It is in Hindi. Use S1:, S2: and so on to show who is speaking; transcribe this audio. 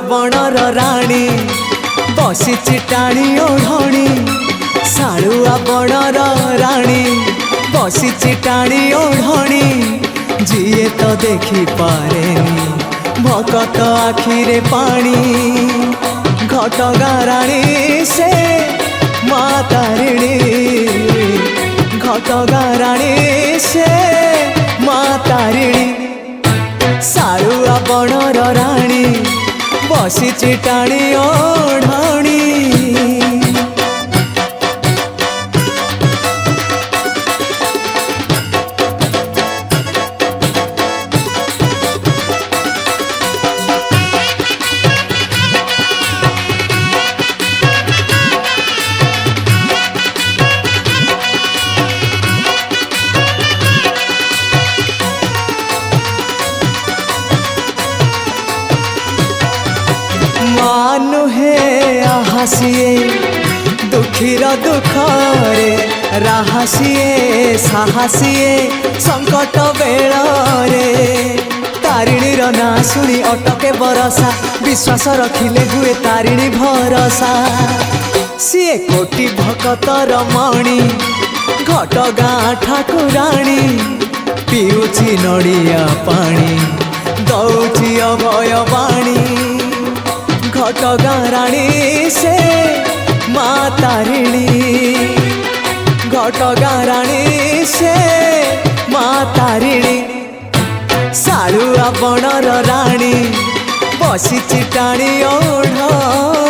S1: बनर राणी बसी टाणी ओढ़णी साड़ुआ बनर राणी बसी टाणी ओढ़णी जीए तो देखी पारेनी भकत आखिरे पानी घटगां राणी से माँ तारिणी घटगां राणी से माँ तारिणी साड़ुआ बनर राणी बसी टाणी ओढ़णी मानु हे आहसिए दुखीर दुखरे राहसिए साहसिए संकट बेलरे तारिणीर ना शुणी अटके बरसा विश्वास रखिले हुए तारिणी भरसा सीए कोटि भकतर मणि घटगां ठाकुराणी पिउछि नड़िया पानी दौछि अभय बाणी घटगां राणी से माँ तारिणी घटगां राणी से माँ तारिणी साड़ुआ बनर राणी बसी टाणी ओढ़